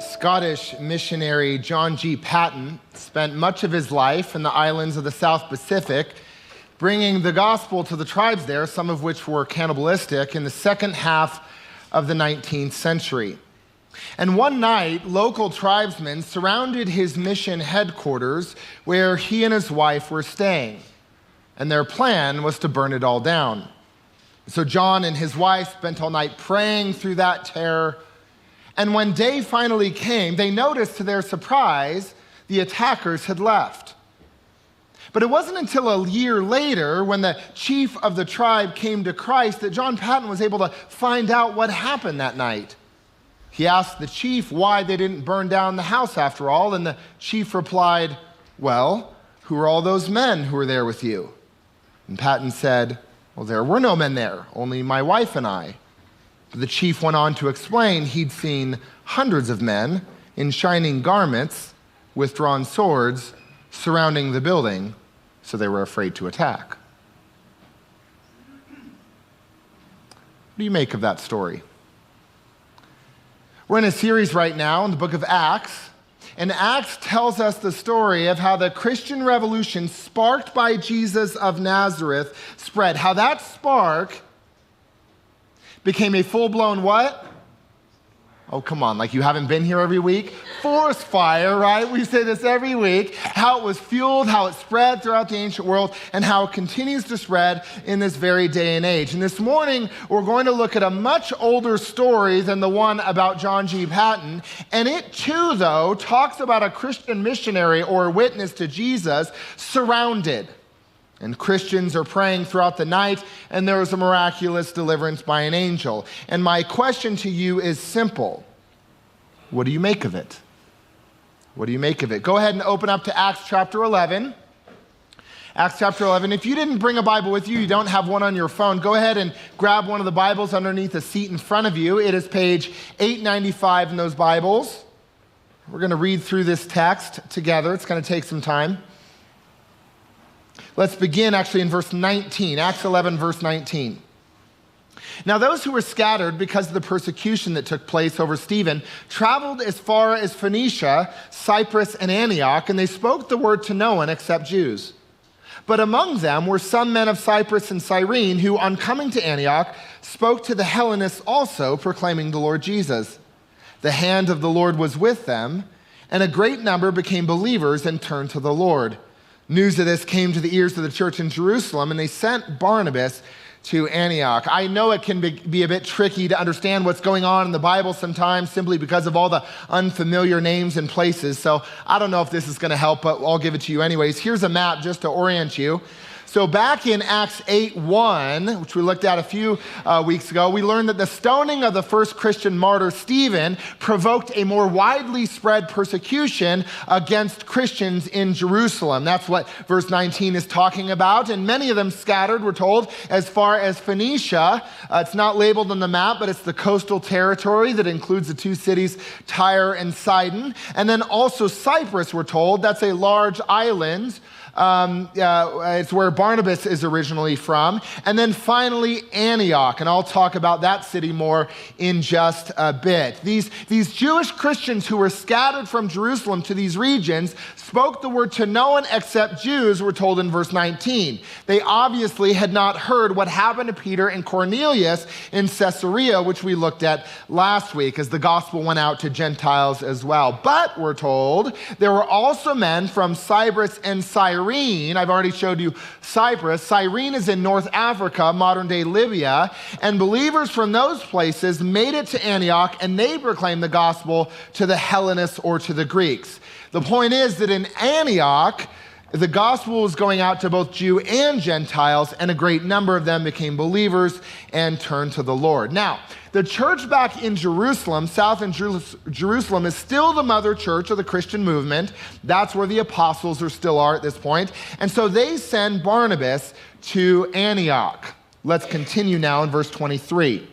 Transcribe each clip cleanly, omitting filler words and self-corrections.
Scottish missionary John G. Paton spent much of his life in the islands of the South Pacific, bringing the gospel to the tribes there, some of which were cannibalistic, in the second half of the 19th century. And one night, local tribesmen surrounded his mission headquarters where he and his wife were staying. And their plan was to burn it all down. So John and his wife spent all night praying through that terror. And when day finally came, they noticed to their surprise, the attackers had left. But it wasn't until a year later, when the chief of the tribe came to Christ, that John Paton was able to find out what happened that night. He asked the chief why they didn't burn down the house after all, and the chief replied, "Well, who are all those men who were there with you?" And Paton said, "Well, there were no men there, only my wife and I." But the chief went on to explain he'd seen hundreds of men in shining garments with drawn swords surrounding the building, so they were afraid to attack. What do you make of that story? We're in a series right now in the book of Acts, and Acts tells us the story of how the Christian revolution sparked by Jesus of Nazareth spread. How that spark became a full-blown what? Oh, come on, like you haven't been here every week? Forest fire, right? We say this every week. How it was fueled, how it spread throughout the ancient world, and how it continues to spread in this very day and age. And this morning, we're going to look at a much older story than the one about John G. Paton. And it too, though, talks about a Christian missionary or witness to Jesus surrounded. And Christians are praying throughout the night, and there is a miraculous deliverance by an angel. And my question to you is simple. What do you make of it? What do you make of it? Go ahead and open up to Acts chapter 11. Acts chapter 11. If you didn't bring a Bible with you, you don't have one on your phone, go ahead and grab one of the Bibles underneath the seat in front of you. It is page 895 in those Bibles. We're going to read through this text together. It's going to take some time. Let's begin actually in verse 19, Acts 11, verse 19. Now those who were scattered because of the persecution that took place over Stephen traveled as far as Phoenicia, Cyprus, and Antioch, and they spoke the word to no one except Jews. But among them were some men of Cyprus and Cyrene who, on coming to Antioch, spoke to the Hellenists also, proclaiming the Lord Jesus. The hand of the Lord was with them, and a great number became believers and turned to the Lord. News of this came to the ears of the church in Jerusalem, and they sent Barnabas to Antioch. I know it can be a bit tricky to understand what's going on in the Bible sometimes simply because of all the unfamiliar names and places. So I don't know if this is going to help, but I'll give it to you anyways. Here's a map just to orient you. So back in Acts 8:1, which we looked at a few weeks ago, we learned that the stoning of the first Christian martyr, Stephen, provoked a more widely spread persecution against Christians in Jerusalem. That's what verse 19 is talking about. And many of them scattered, we're told, as far as Phoenicia. It's not labeled on the map, but it's the coastal territory that includes the two cities, Tyre and Sidon. And then also Cyprus, we're told. That's a large island. It's where Barnabas is originally from. And then finally, Antioch. And I'll talk about that city more in just a bit. These Jewish Christians who were scattered from Jerusalem to these regions spoke the word to no one except Jews, we're told in verse 19. They obviously had not heard what happened to Peter and Cornelius in Caesarea, which we looked at last week as the gospel went out to Gentiles as well. But we're told there were also men from Cyprus and Cyrene. I've already showed you Cyprus. Cyrene is in North Africa, modern-day Libya, and believers from those places made it to Antioch, and they proclaimed the gospel to the Hellenists or to the Greeks. The point is that in Antioch, the gospel was going out to both Jew and Gentiles, and a great number of them became believers and turned to the Lord. Now, the church back in Jerusalem, south in Jerusalem, is still the mother church of the Christian movement. That's where the apostles still are at this point. And so they send Barnabas to Antioch. Let's continue now in verse 23.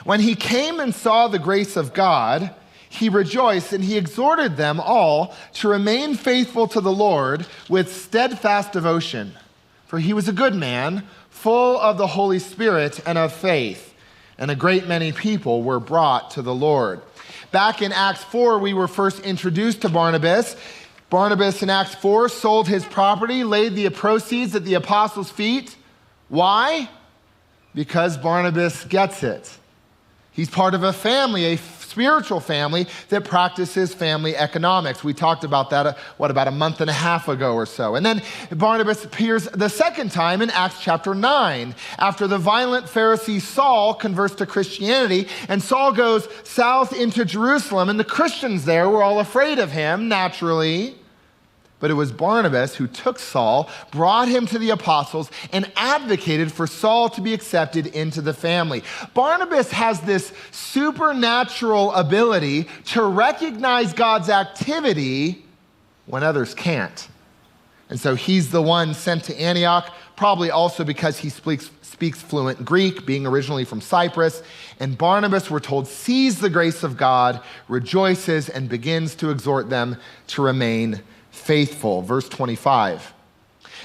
When he came and saw the grace of God, he rejoiced, and he exhorted them all to remain faithful to the Lord with steadfast devotion. For he was a good man, full of the Holy Spirit and of faith. And a great many people were brought to the Lord. Back in Acts 4, we were first introduced to Barnabas. Barnabas in Acts 4 sold his property, laid the proceeds at the apostles' feet. Why? Because Barnabas gets it. He's part of a family, a spiritual family that practices family economics. We talked about that, about a month and a half ago or so. And then Barnabas appears the second time in Acts chapter 9, after the violent Pharisee Saul converts to Christianity, and Saul goes south into Jerusalem, and the Christians there were all afraid of him, naturally. But it was Barnabas who took Saul, brought him to the apostles, and advocated for Saul to be accepted into the family. Barnabas has this supernatural ability to recognize God's activity when others can't. And so he's the one sent to Antioch, probably also because he speaks fluent Greek, being originally from Cyprus. And Barnabas, we're told, sees the grace of God, rejoices, and begins to exhort them to remain faithful. Verse 25.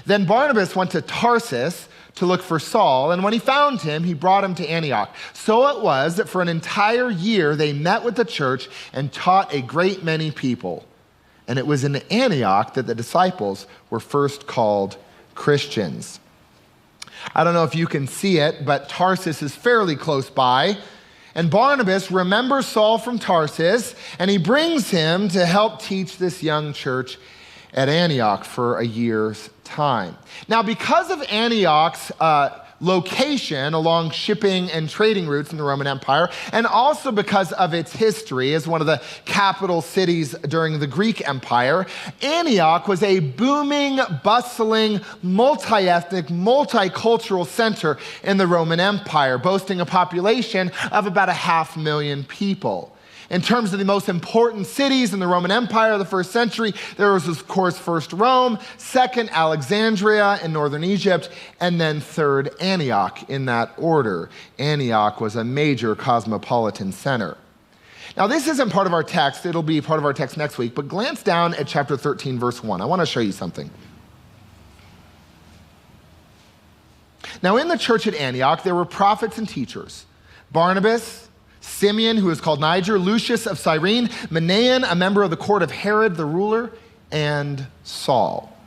Then Barnabas went to Tarsus to look for Saul, and when he found him, he brought him to Antioch. So it was that for an entire year they met with the church and taught a great many people. And it was in Antioch that the disciples were first called Christians. I don't know if you can see it, but Tarsus is fairly close by. And Barnabas remembers Saul from Tarsus, and he brings him to help teach this young church at Antioch for a year's time. Now, because of Antioch's location along shipping and trading routes in the Roman Empire, and also because of its history as one of the capital cities during the Greek Empire, Antioch was a booming, bustling, multi-ethnic, multicultural center in the Roman Empire, boasting a population of about 500,000 people. In terms of the most important cities in the Roman Empire of the first century, there was, of course, first Rome, second Alexandria in northern Egypt, and then third Antioch in that order. Antioch was a major cosmopolitan center. Now, this isn't part of our text. It'll be part of our text next week, but glance down at chapter 13, verse 1. I want to show you something. Now, in the church at Antioch, there were prophets and teachers. Barnabas, Simeon, who is called Niger, Lucius of Cyrene, Manaen, a member of the court of Herod the ruler, and Saul.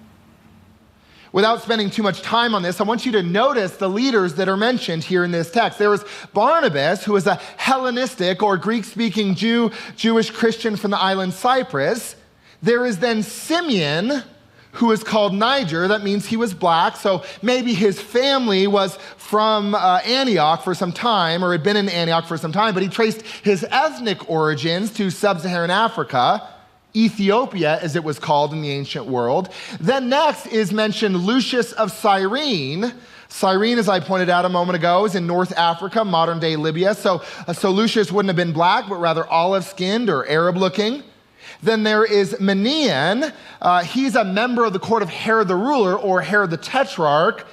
Without spending too much time on this, I want you to notice the leaders that are mentioned here in this text. There was Barnabas, who is a Hellenistic or Greek-speaking Jewish Christian from the island Cyprus. There is then Simeon, who is called Niger. That means he was black, so maybe his family was from Antioch for some time, or had been in Antioch for some time, but he traced his ethnic origins to sub-Saharan Africa, Ethiopia as it was called in the ancient world. Then next is mentioned Lucius of Cyrene. Cyrene, as I pointed out a moment ago, is in North Africa, modern-day Libya. So Lucius wouldn't have been black, but rather olive-skinned or Arab-looking. Then there is Manaen. He's a member of the court of Herod the ruler, or Herod the Tetrarch.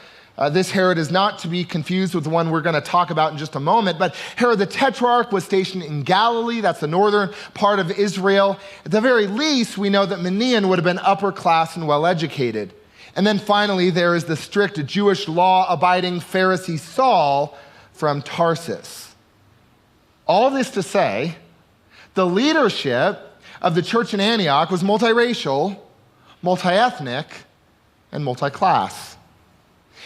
This Herod is not to be confused with the one we're going to talk about in just a moment, but Herod the Tetrarch was stationed in Galilee. That's the northern part of Israel. At the very least, we know that Manaen would have been upper class and well-educated. And then finally, there is the strict Jewish law-abiding Pharisee Saul from Tarsus. All this to say, the leadership of the church in Antioch was multiracial, multi-ethnic, and multi-class.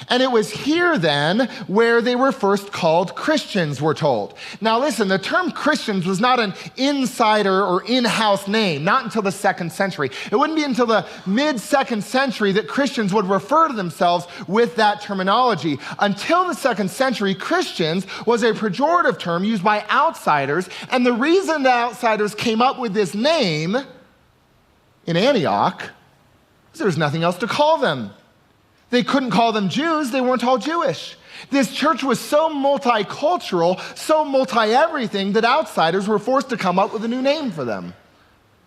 And it was here then where they were first called Christians, we're told. Now listen, the term Christians was not an insider or in-house name, not until the 2nd century. It wouldn't be until the mid-2nd century that Christians would refer to themselves with that terminology. Until the 2nd century, Christians was a pejorative term used by outsiders, and the reason the outsiders came up with this name in Antioch is there was nothing else to call them. They couldn't call them Jews. They weren't all Jewish. This church was so multicultural, so multi-everything, that outsiders were forced to come up with a new name for them.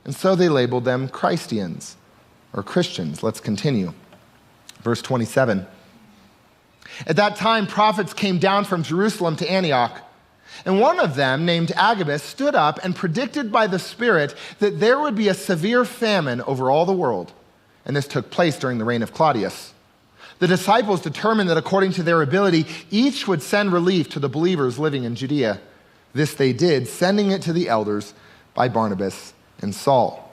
And so they labeled them Christians, or Christians. Let's continue. Verse 27. At that time, prophets came down from Jerusalem to Antioch. And one of them, named Agabus, stood up and predicted by the Spirit that there would be a severe famine over all the world. And this took place during the reign of Claudius. The disciples determined that according to their ability, each would send relief to the believers living in Judea. This they did, sending it to the elders by Barnabas and Saul.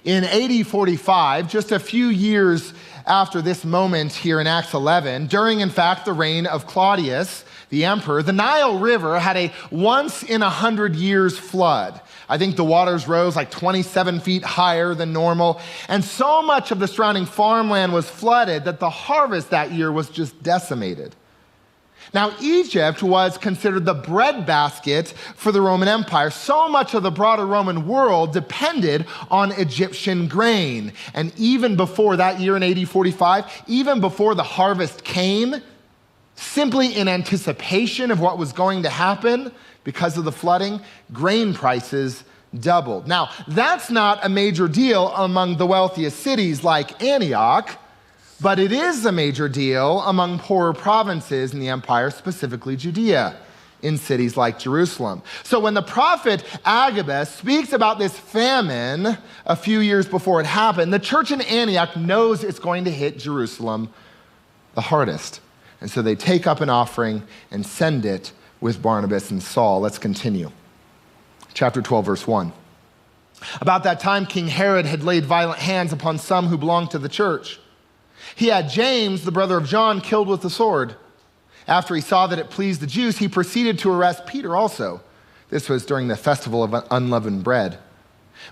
In AD 45, just a few years after this moment here in Acts 11, during, in fact, the reign of Claudius, the emperor, the Nile River had a once-in-100 years flood. I think the waters rose like 27 feet higher than normal, and so much of the surrounding farmland was flooded that the harvest that year was just decimated. Now, Egypt was considered the breadbasket for the Roman Empire. So much of the broader Roman world depended on Egyptian grain. And even before that year in AD 45, even before the harvest came, simply in anticipation of what was going to happen because of the flooding, grain prices doubled. Now, that's not a major deal among the wealthiest cities like Antioch, but it is a major deal among poorer provinces in the empire, specifically Judea, in cities like Jerusalem. So when the prophet Agabus speaks about this famine a few years before it happened, the church in Antioch knows it's going to hit Jerusalem the hardest. And so they take up an offering and send it with Barnabas and Saul. Let's continue. Chapter 12, verse 1. About that time, King Herod had laid violent hands upon some who belonged to the church. He had James, the brother of John, killed with the sword. After he saw that it pleased the Jews, he proceeded to arrest Peter also. This was during the festival of unleavened bread.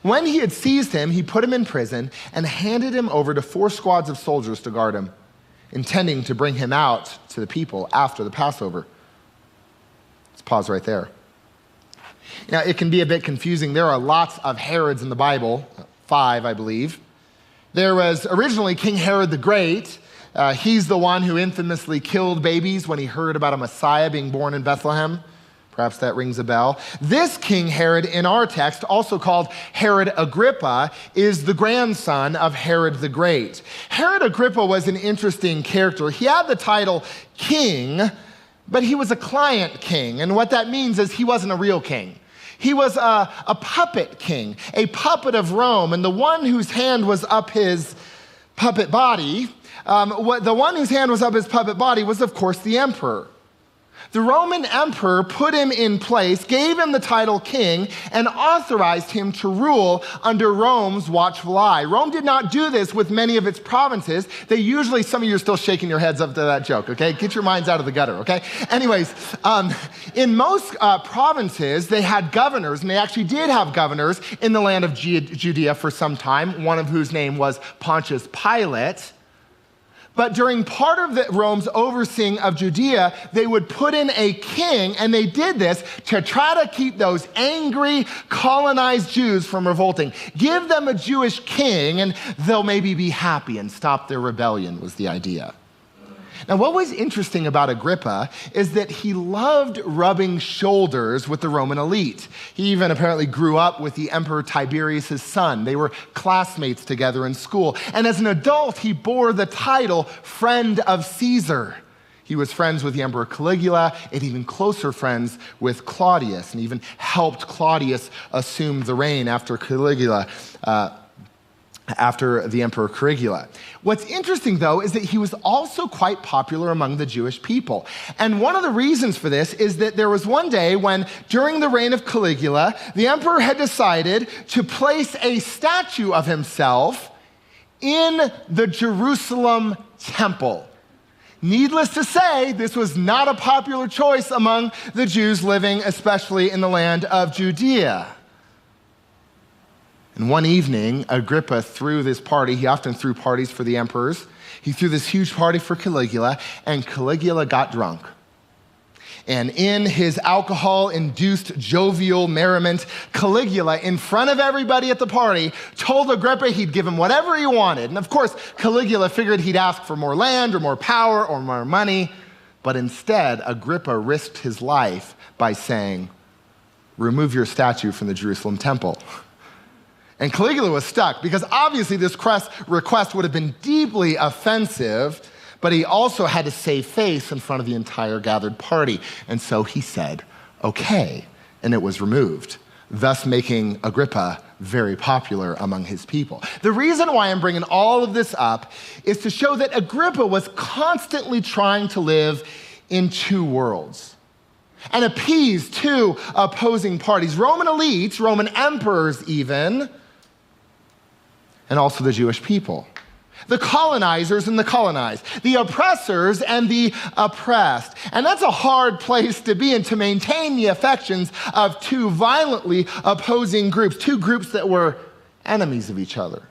When he had seized him, he put him in prison and handed him over to 4 squads of soldiers to guard him, intending to bring him out to the people after the Passover. Let's pause right there. Now, it can be a bit confusing. There are lots of Herods in the Bible, 5, I believe. There was originally King Herod the Great. He's the one who infamously killed babies when he heard about a Messiah being born in Bethlehem. Perhaps that rings a bell. This King Herod in our text, also called Herod Agrippa, is the grandson of Herod the Great. Herod Agrippa was an interesting character. He had the title king, but he was a client king. And what that means is he wasn't a real king. He was a puppet king, a puppet of Rome, and the one whose hand was up his puppet body, was, of course, the emperor. The Roman emperor put him in place, gave him the title king, and authorized him to rule under Rome's watchful eye. Rome did not do this with many of its provinces. They usually, some of you are still shaking your heads up to that joke, okay? Get your minds out of the gutter, okay? Anyways, in most provinces, they had governors, and they actually did have governors in the land of Judea for some time, one of whose name was Pontius Pilate. But during part of Rome's overseeing of Judea, they would put in a king, and they did this to try to keep those angry, colonized Jews from revolting. Give them a Jewish king, and they'll maybe be happy and stop their rebellion, was the idea. Now, what was interesting about Agrippa is that he loved rubbing shoulders with the Roman elite. He even apparently grew up with the Emperor Tiberius' son. They were classmates together in school. And as an adult, he bore the title Friend of Caesar. He was friends with the Emperor Caligula and even closer friends with Claudius, and even helped Claudius assume the reign after the Emperor Caligula. What's interesting, though, is that he was also quite popular among the Jewish people. And one of the reasons for this is that there was one day when, during the reign of Caligula, the emperor had decided to place a statue of himself in the Jerusalem temple. Needless to say, this was not a popular choice among the Jews living, especially in the land of Judea. And one evening, Agrippa threw this party. He often threw parties for the emperors. He threw this huge party for Caligula, and Caligula got drunk. And in his alcohol-induced jovial merriment, Caligula, in front of everybody at the party, told Agrippa he'd give him whatever he wanted. And of course, Caligula figured he'd ask for more land or more power or more money. But instead, Agrippa risked his life by saying, "Remove your statue from the Jerusalem temple." And Caligula was stuck because obviously this request would have been deeply offensive, but he also had to save face in front of the entire gathered party. And so he said, okay, and it was removed, thus making Agrippa very popular among his people. The reason why I'm bringing all of this up is to show that Agrippa was constantly trying to live in 2 worlds. and appease two opposing parties, Roman elites, Roman emperors even, and also the Jewish people. The colonizers and the colonized, the oppressors and the oppressed. And that's a hard place to be in, to maintain the affections of two violently opposing groups, two groups that were enemies of each other.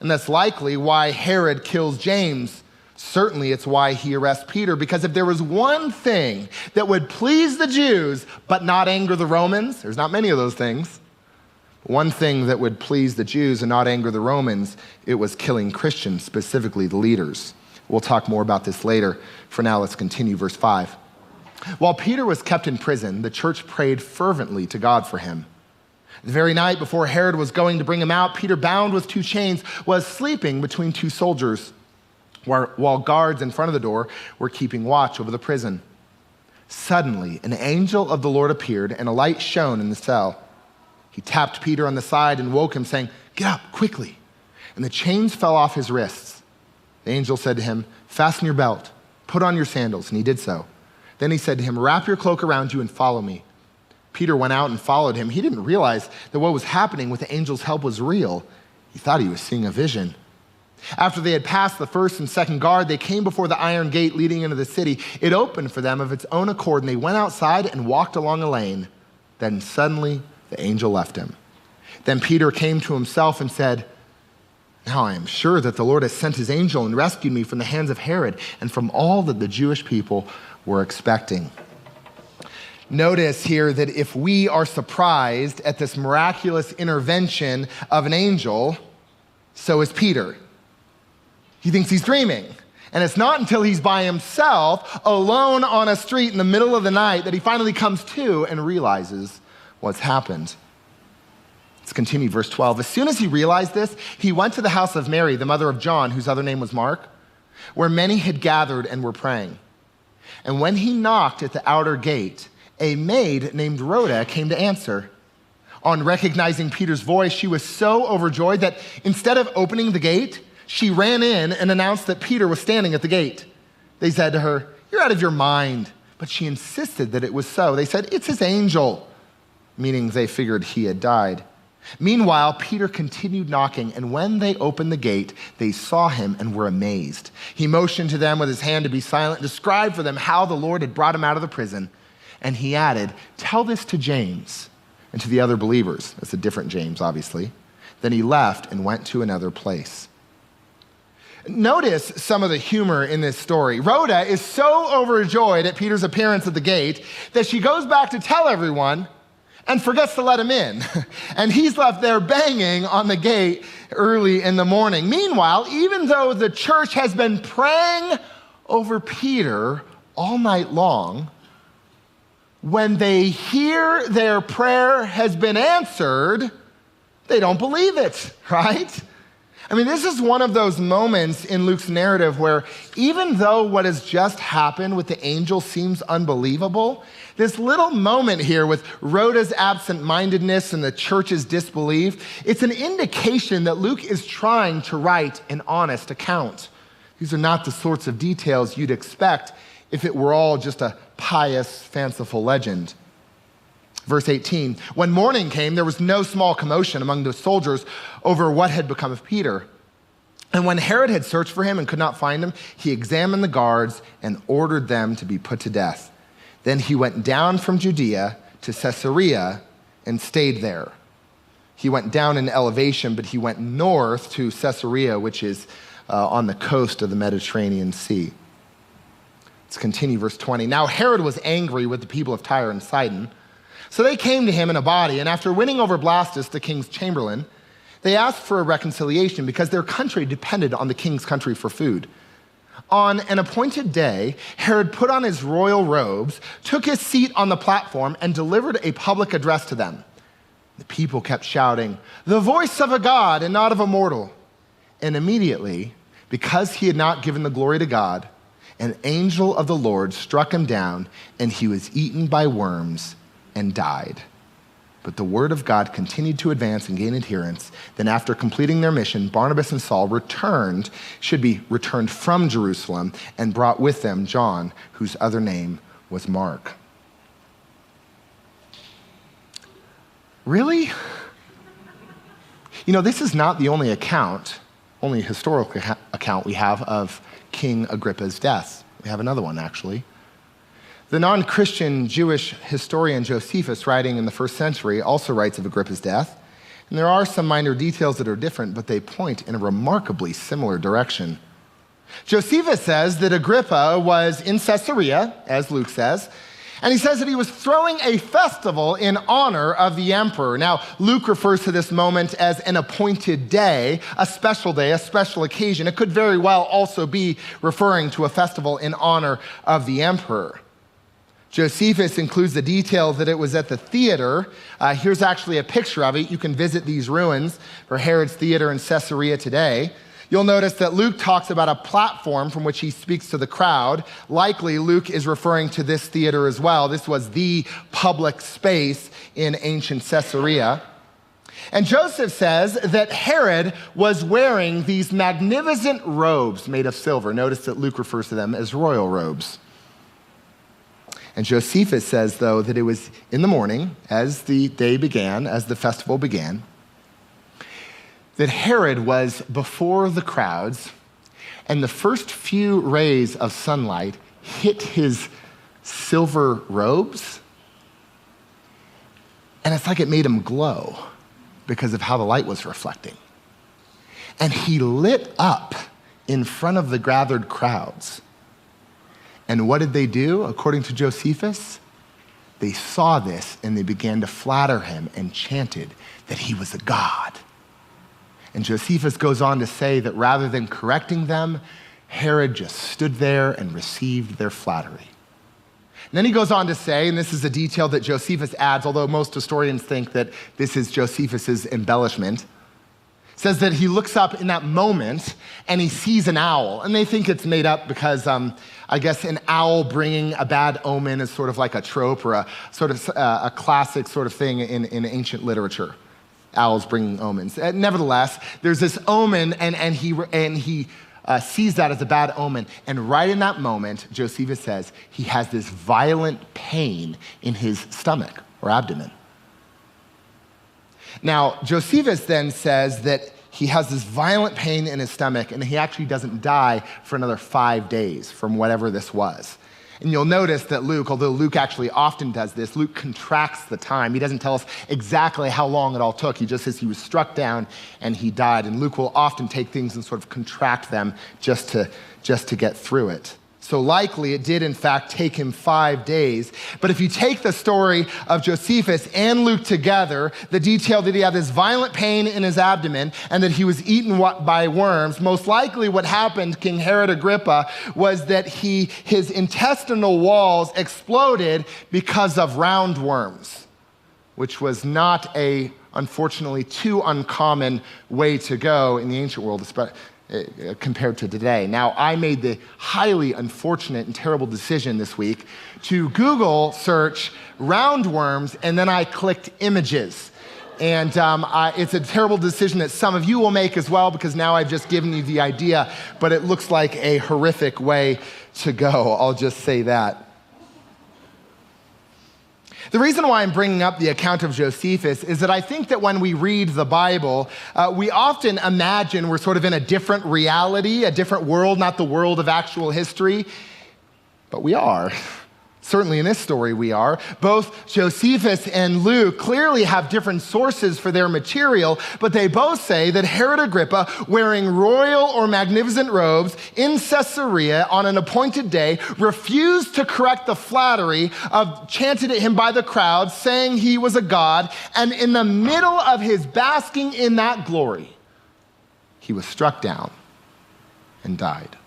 And that's likely why Herod kills James. Certainly it's why he arrests Peter, because if there was one thing that would please the Jews but not anger the Romans, there's not many of those things. One thing that would please the Jews and not anger the Romans, it was killing Christians, specifically the leaders. We'll talk more about this later. For now, let's continue verse 5. While Peter was kept in prison, the church prayed fervently to God for him. The very night before Herod was going to bring him out, Peter, bound with two chains, was sleeping between two soldiers, while guards in front of the door were keeping watch over the prison. Suddenly, an angel of the Lord appeared, and a light shone in the cell. He tapped Peter on the side and woke him, saying, "Get up, quickly." And the chains fell off his wrists. The angel said to him, "Fasten your belt, put on your sandals." And he did so. Then he said to him, "Wrap your cloak around you and follow me." Peter went out and followed him. He didn't realize that what was happening with the angel's help was real. He thought he was seeing a vision. After they had passed the first and second guard, they came before the iron gate leading into the city. It opened for them of its own accord, and they went outside and walked along a lane. Then suddenly the angel left him. Then Peter came to himself and said, "Now I am sure that the Lord has sent his angel and rescued me from the hands of Herod and from all that the Jewish people were expecting." Notice here that if we are surprised at this miraculous intervention of an angel, so is Peter. He thinks he's dreaming. And it's not until he's by himself, alone on a street in the middle of the night, that he finally comes to and realizes what's happened. Let's continue, verse 12. As soon as he realized this, he went to the house of Mary, the mother of John, whose other name was Mark, where many had gathered and were praying. And when he knocked at the outer gate, a maid named Rhoda came to answer. On recognizing Peter's voice, she was so overjoyed that instead of opening the gate, she ran in and announced that Peter was standing at the gate. They said to her, "You're out of your mind." But she insisted that it was so. They said, "It's his angel," meaning they figured he had died. Meanwhile, Peter continued knocking, and when they opened the gate, they saw him and were amazed. He motioned to them with his hand to be silent, described for them how the Lord had brought him out of the prison. And he added, "Tell this to James and to the other believers." That's a different James, obviously. Then he left and went to another place. Notice some of the humor in this story. Rhoda is so overjoyed at Peter's appearance at the gate that she goes back to tell everyone and forgets to let him in. And he's left there banging on the gate early in the morning. Meanwhile, even though the church has been praying over Peter all night long, when they hear their prayer has been answered, they don't believe it, right? I mean, this is one of those moments in Luke's narrative where even though what has just happened with the angel seems unbelievable, this little moment here with Rhoda's absent-mindedness and the church's disbelief, it's an indication that Luke is trying to write an honest account. These are not the sorts of details you'd expect if it were all just a pious, fanciful legend. Verse 18, when morning came, there was no small commotion among the soldiers over what had become of Peter. And when Herod had searched for him and could not find him, he examined the guards and ordered them to be put to death. Then he went down from Judea to Caesarea and stayed there. He went down in elevation, but he went north to Caesarea, which is on the coast of the Mediterranean Sea. Let's continue, verse 20. Now Herod was angry with the people of Tyre and Sidon, so they came to him in a body, and after winning over Blastus, the king's chamberlain, they asked for a reconciliation because their country depended on the king's country for food. On an appointed day, Herod put on his royal robes, took his seat on the platform, and delivered a public address to them. The people kept shouting, "The voice of a god and not of a mortal." And immediately, because he had not given the glory to God, an angel of the Lord struck him down, and he was eaten by worms and died. But the word of God continued to advance and gain adherents. Then after completing their mission, Barnabas and Saul returned from Jerusalem and brought with them John, whose other name was Mark. Really? You know, this is not the only historical account we have of King Agrippa's death. We have another one, actually. The non-Christian Jewish historian Josephus, writing in the 1st century, also writes of Agrippa's death. And there are some minor details that are different, but they point in a remarkably similar direction. Josephus says that Agrippa was in Caesarea, as Luke says, and he says that he was throwing a festival in honor of the emperor. Now, Luke refers to this moment as an appointed day, a special occasion. It could very well also be referring to a festival in honor of the emperor. Josephus includes the detail that it was at the theater. Here's actually a picture of it. You can visit these ruins for Herod's Theater in Caesarea today. You'll notice that Luke talks about a platform from which he speaks to the crowd. Likely, Luke is referring to this theater as well. This was the public space in ancient Caesarea. And Joseph says that Herod was wearing these magnificent robes made of silver. Notice that Luke refers to them as royal robes. And Josephus says, though, that it was in the morning, as the day began, as the festival began, that Herod was before the crowds, and the first few rays of sunlight hit his silver robes, and it's like it made him glow because of how the light was reflecting. And he lit up in front of the gathered crowds. And what did they do, according to Josephus? They saw this and they began to flatter him and chanted that he was a god. And Josephus goes on to say that rather than correcting them, Herod just stood there and received their flattery. And then he goes on to say, and this is a detail that Josephus adds, although most historians think that this is Josephus's embellishment, says that he looks up in that moment and he sees an owl. And they think it's made up because I guess an owl bringing a bad omen is sort of like a trope or a sort of a classic sort of thing in ancient literature. Owls bringing omens. Nevertheless, there's this omen, and he sees that as a bad omen. And right in that moment, Josephus says he has this violent pain in his stomach or abdomen. Now, Josephus then says that he has this violent pain in his stomach, and he actually doesn't die for another 5 days from whatever this was. And you'll notice that Luke, although Luke actually often does this, Luke contracts the time. He doesn't tell us exactly how long it all took. He just says he was struck down and he died. And Luke will often take things and sort of contract them just to get through it. So likely it did in fact take him 5 days. But if you take the story of Josephus and Luke together, the detail that he had this violent pain in his abdomen and that he was eaten by worms, most likely what happened, King Herod Agrippa, was that his intestinal walls exploded because of roundworms, which was not a, unfortunately, too uncommon way to go in the ancient world, compared to today. Now, I made the highly unfortunate and terrible decision this week to Google search roundworms, and then I clicked images. And it's a terrible decision that some of you will make as well, because now I've just given you the idea, but it looks like a horrific way to go. I'll just say that. The reason why I'm bringing up the account of Josephus is that I think that when we read the Bible, we often imagine we're sort of in a different reality, a different world, not the world of actual history, but we are. Certainly in this story we are. Both Josephus and Luke clearly have different sources for their material, but they both say that Herod Agrippa, wearing royal or magnificent robes in Caesarea on an appointed day, refused to correct the flattery chanted at him by the crowd, saying he was a god, and in the middle of his basking in that glory, he was struck down and died.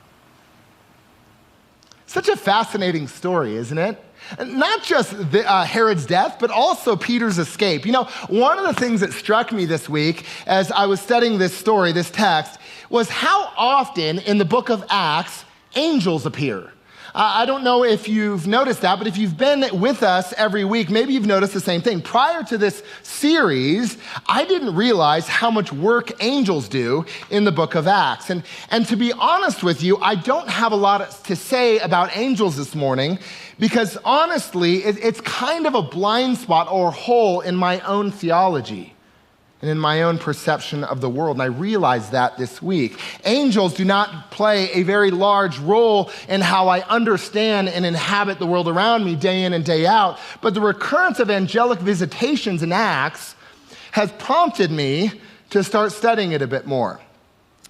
Such a fascinating story, isn't it? Not just Herod's death, but also Peter's escape. You know, one of the things that struck me this week as I was studying this story, this text, was how often in the book of Acts, angels appear. I don't know if you've noticed that, but if you've been with us every week, maybe you've noticed the same thing. Prior to this series, I didn't realize how much work angels do in the book of Acts. And to be honest with you, I don't have a lot to say about angels this morning because honestly, it's kind of a blind spot or hole in my own theology and in my own perception of the world. And I realized that this week. Angels do not play a very large role in how I understand and inhabit the world around me day in and day out. But the recurrence of angelic visitations in Acts has prompted me to start studying it a bit more.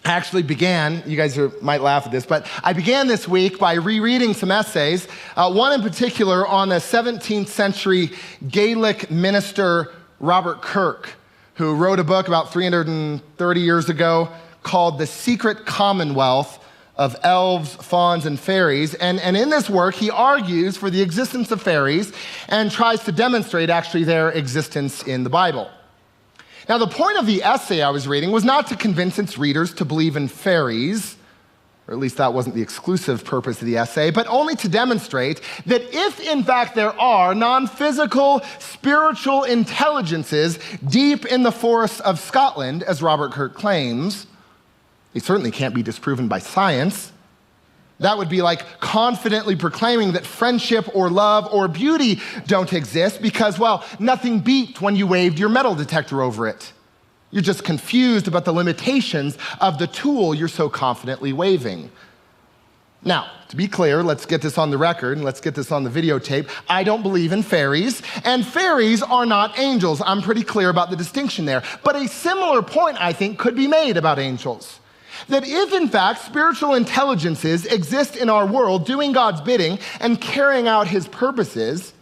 I actually began, you guys might laugh at this, but I began this week by rereading some essays, one in particular on the 17th century Gaelic minister Robert Kirk, who wrote a book about 330 years ago called The Secret Commonwealth of Elves, Fauns, and Fairies. And in this work, he argues for the existence of fairies and tries to demonstrate actually their existence in the Bible. Now, the point of the essay I was reading was not to convince its readers to believe in fairies, or at least that wasn't the exclusive purpose of the essay, but only to demonstrate that if in fact there are non-physical spiritual intelligences deep in the forests of Scotland, as Robert Kirk claims, they certainly can't be disproven by science. That would be like confidently proclaiming that friendship or love or beauty don't exist because, well, nothing beeped when you waved your metal detector over it. You're just confused about the limitations of the tool you're so confidently waving. Now, to be clear, let's get this on the record and let's get this on the videotape. I don't believe in fairies, and fairies are not angels. I'm pretty clear about the distinction there. But a similar point, I think, could be made about angels. That if, in fact, spiritual intelligences exist in our world doing God's bidding and carrying out his purposes,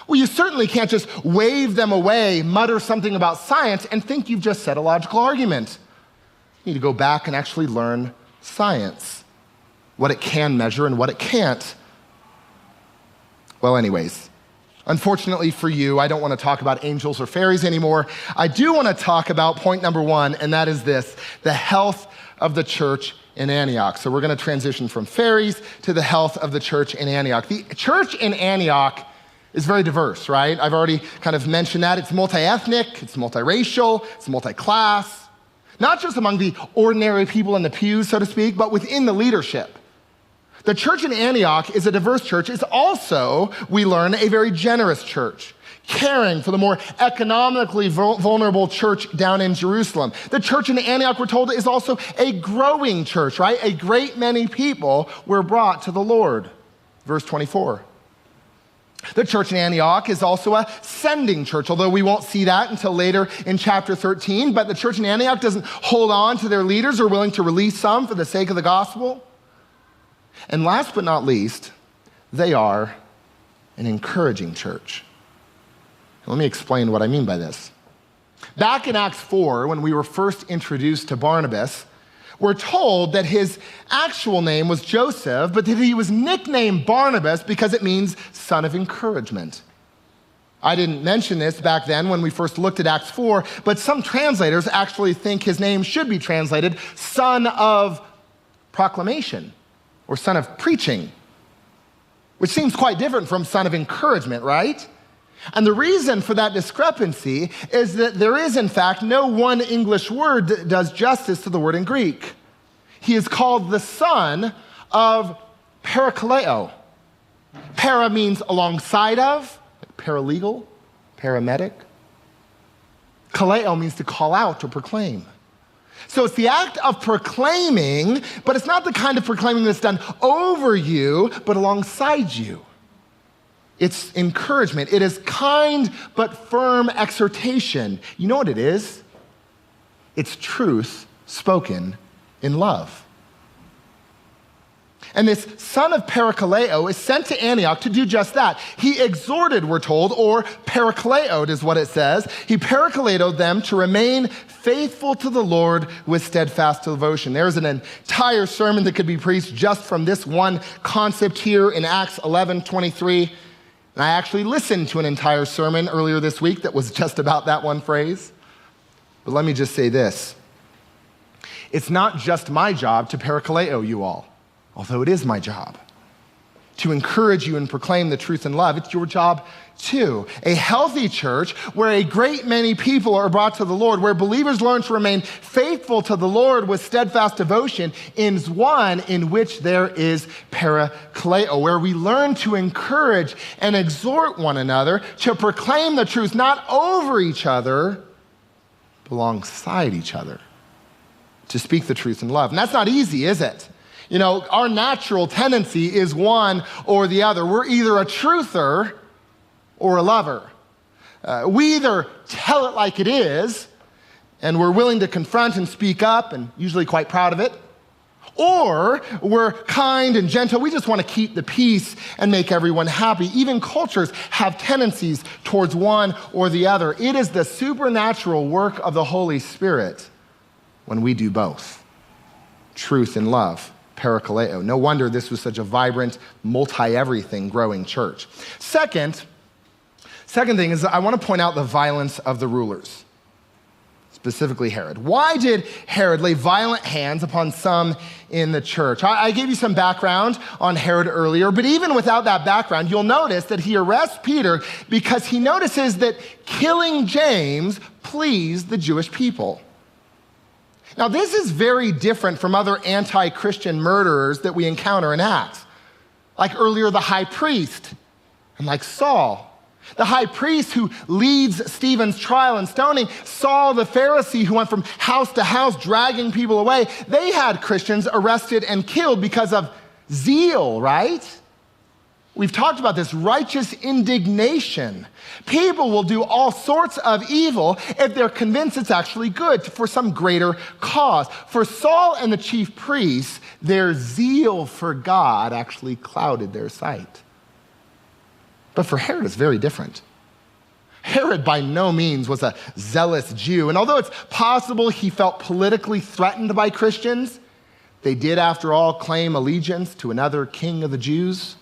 well, you certainly can't just wave them away, mutter something about science, and think you've just said a logical argument. You need to go back and actually learn science, what it can measure and what it can't. Well, anyways, unfortunately for you, I don't want to talk about angels or fairies anymore. I do want to talk about point number one, and that is this: the health of the church in Antioch. So we're going to transition from fairies to the health of the church in Antioch. The church in Antioch is very diverse, right? I've already kind of mentioned that. It's multi-ethnic, it's multiracial, it's multi-class. Not just among the ordinary people in the pews, so to speak, but within the leadership. The church in Antioch is a diverse church. It's also, we learn, a very generous church, caring for the more economically vulnerable church down in Jerusalem. The church in Antioch, we're told, is also a growing church, right? A great many people were brought to the Lord. Verse 24. The church in Antioch is also a sending church, although we won't see that until later in chapter 13. But the church in Antioch doesn't hold on to their leaders or willing to release some for the sake of the gospel. And last but not least, they are an encouraging church. Let me explain what I mean by this. Back in Acts 4, when we were first introduced to Barnabas, we're told that his actual name was Joseph, but that he was nicknamed Barnabas because it means son of encouragement. I didn't mention this back then when we first looked at Acts 4, but some translators actually think his name should be translated son of proclamation or son of preaching, which seems quite different from son of encouragement, right? And the reason for that discrepancy is that there is, in fact, no one English word that does justice to the word in Greek. He is called the son of parakaleo. Para means alongside of, like paralegal, paramedic. Kaleo means to call out or proclaim. So it's the act of proclaiming, but it's not the kind of proclaiming that's done over you, but alongside you. It's encouragement. It is kind but firm exhortation. You know what it is? It's truth spoken in love. And this son of parakaleo is sent to Antioch to do just that. He exhorted, we're told, or parakaleoed is what it says. He parakaleoed them to remain faithful to the Lord with steadfast devotion. There's an entire sermon that could be preached just from this one concept here in Acts 11:23. And I actually listened to an entire sermon earlier this week that was just about that one phrase. But let me just say this. It's not just my job to parakaleo you all, although it is my job. to encourage you and proclaim the truth in love. It's your job too. A healthy church where a great many people are brought to the Lord, where believers learn to remain faithful to the Lord with steadfast devotion, is one in which there is parakaleo, where we learn to encourage and exhort one another to proclaim the truth, not over each other, but alongside each other, to speak the truth in love. And that's not easy, is it? You know, our natural tendency is one or the other. We're either a truther or a lover. We either tell it like it is, and we're willing to confront and speak up, and usually quite proud of it, or we're kind and gentle. We just want to keep the peace and make everyone happy. Even cultures have tendencies towards one or the other. It is the supernatural work of the Holy Spirit when we do both. Truth and love. Parakaleo. No wonder this was such a vibrant, multi-everything growing church. Second thing is I want to point out the violence of the rulers, specifically Herod. Why did Herod lay violent hands upon some in the church? I gave you some background on Herod earlier, but even without that background, you'll notice that he arrests Peter because he notices that killing James pleased the Jewish people. Now, this is very different from other anti-Christian murderers that we encounter in Acts. Like earlier, the high priest, and like Saul. The high priest who leads Stephen's trial and stoning, Saul the Pharisee who went from house to house dragging people away. They had Christians arrested and killed because of zeal, right? We've talked about this righteous indignation. People will do all sorts of evil if they're convinced it's actually good for some greater cause. For Saul and the chief priests, their zeal for God actually clouded their sight. But for Herod, it's very different. Herod by no means was a zealous Jew. And although it's possible he felt politically threatened by Christians, they did, after all, claim allegiance to another king of the Jews.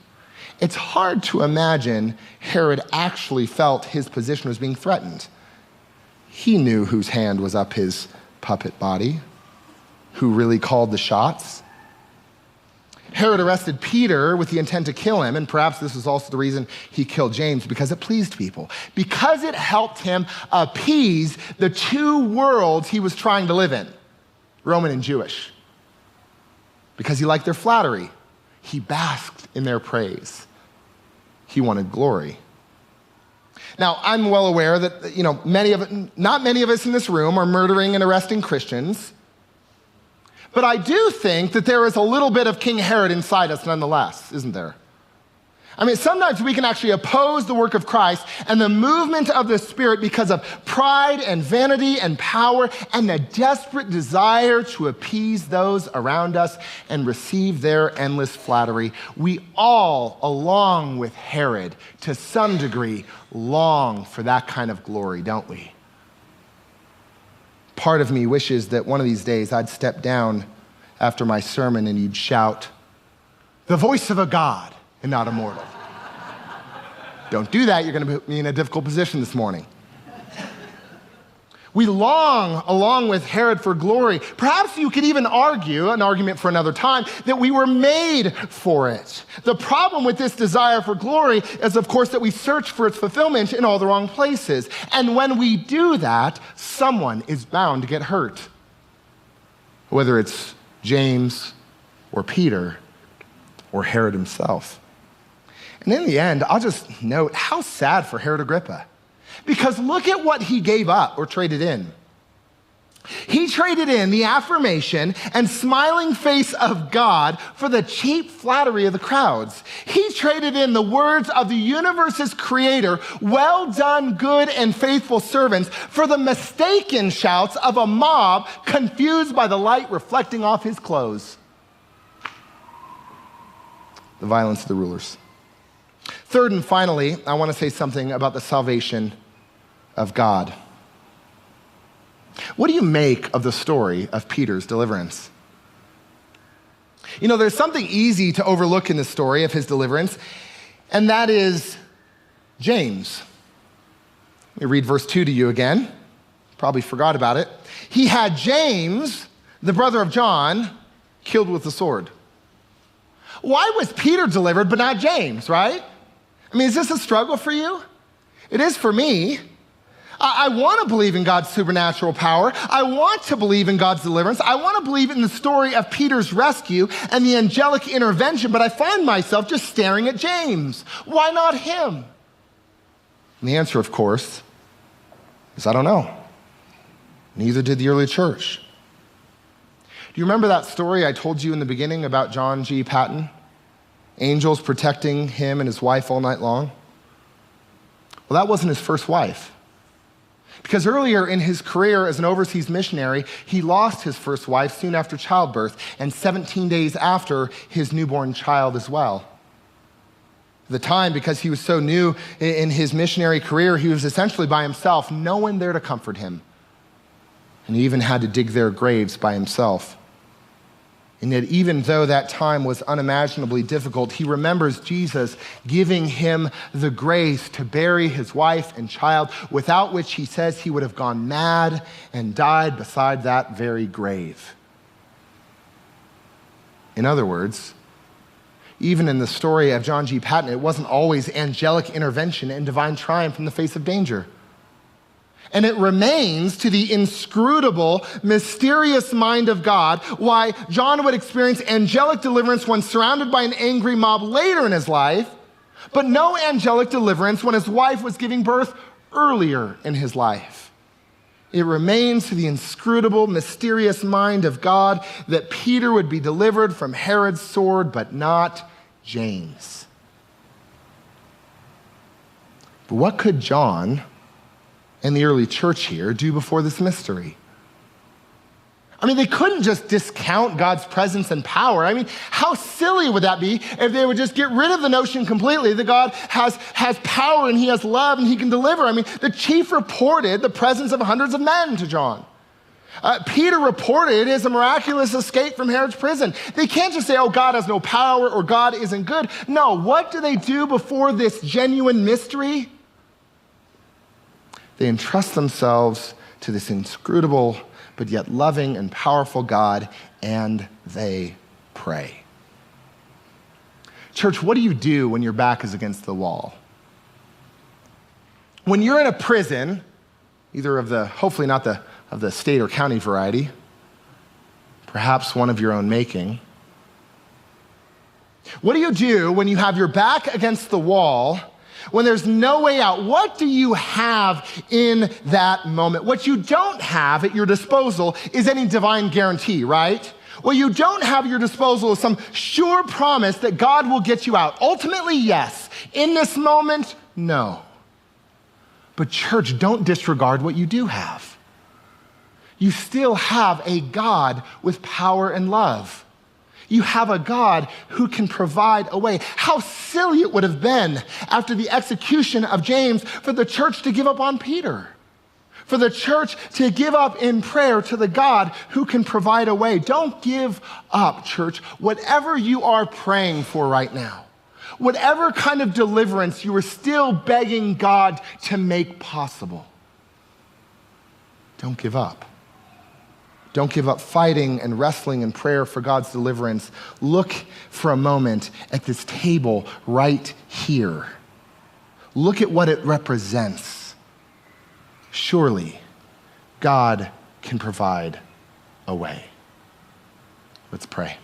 It's hard to imagine Herod actually felt his position was being threatened. He knew whose hand was up his puppet body, who really called the shots. Herod arrested Peter with the intent to kill him, and perhaps this was also the reason he killed James, because it pleased people, because it helped him appease the two worlds he was trying to live in, Roman and Jewish. Because he liked their flattery. He basked in their praise. He wanted glory. Now, I'm well aware that, not many of us in this room are murdering and arresting Christians, but I do think that there is a little bit of King Herod inside us nonetheless, isn't there? I mean, sometimes we can actually oppose the work of Christ and the movement of the Spirit because of pride and vanity and power and the desperate desire to appease those around us and receive their endless flattery. We all, along with Herod, to some degree, long for that kind of glory, don't we? Part of me wishes that one of these days I'd step down after my sermon and you'd shout, "The voice of a God and not a mortal." Don't do that, you're going to put me in a difficult position this morning. We long, along with Herod, for glory. Perhaps you could even argue, an argument for another time, that we were made for it. The problem with this desire for glory is, of course, that we search for its fulfillment in all the wrong places. And when we do that, someone is bound to get hurt. Whether it's James or Peter or Herod himself. And in the end, I'll just note how sad for Herod Agrippa. Because look at what he gave up or traded in. He traded in the affirmation and smiling face of God for the cheap flattery of the crowds. He traded in the words of the universe's creator, "Well done, good and faithful servants," for the mistaken shouts of a mob confused by the light reflecting off his clothes. The violence of the rulers. Third and finally, I want to say something about the salvation of God. What do you make of the story of Peter's deliverance? There's something easy to overlook in the story of his deliverance, and that is James. Let me read verse 2 to you again. Probably forgot about it. He had James, the brother of John, killed with the sword. Why was Peter delivered but not James, right? I mean, is this a struggle for you? It is for me. I want to believe in God's supernatural power. I want to believe in God's deliverance. I want to believe in the story of Peter's rescue and the angelic intervention, but I find myself just staring at James. Why not him? And the answer, of course, is I don't know. Neither did the early church. Do you remember that story I told you in the beginning about John G. Patton? Angels protecting him and his wife all night long? Well, that wasn't his first wife. Because earlier in his career as an overseas missionary, he lost his first wife soon after childbirth and 17 days after his newborn child as well. At the time, because he was so new in his missionary career, he was essentially by himself, no one there to comfort him. And he even had to dig their graves by himself. And yet, even though that time was unimaginably difficult, he remembers Jesus giving him the grace to bury his wife and child, without which he says he would have gone mad and died beside that very grave. In other words, even in the story of John G. Patton, it wasn't always angelic intervention and divine triumph in the face of danger. And it remains to the inscrutable, mysterious mind of God why John would experience angelic deliverance when surrounded by an angry mob later in his life, but no angelic deliverance when his wife was giving birth earlier in his life. It remains to the inscrutable, mysterious mind of God that Peter would be delivered from Herod's sword, but not James. But what could John and the early church here do before this mystery? I mean, they couldn't just discount God's presence and power. I mean, how silly would that be if they would just get rid of the notion completely that God has power and he has love and he can deliver? I mean, the chief reported the presence of hundreds of men to John. Peter reported his miraculous escape from Herod's prison. They can't just say, oh, God has no power or God isn't good. No, what do they do before this genuine mystery? They entrust themselves to this inscrutable but yet loving and powerful God, and they pray. Church, what do you do when your back is against the wall? When you're in a prison, either of the, hopefully not of the state or county variety, perhaps one of your own making, what do you do when you have your back against the wall, when there's no way out? What do you have in that moment? What you don't have at your disposal is any divine guarantee, right? What you don't have at your disposal is some sure promise that God will get you out. Ultimately, yes. In this moment, no. But church, don't disregard what you do have. You still have a God with power and love. You have a God who can provide a way. How silly it would have been after the execution of James for the church to give up on Peter, for the church to give up in prayer to the God who can provide a way. Don't give up, church. Whatever you are praying for right now, whatever kind of deliverance you are still begging God to make possible, don't give up. Don't give up fighting and wrestling in prayer for God's deliverance. Look for a moment at this table right here. Look at what it represents. Surely, God can provide a way. Let's pray.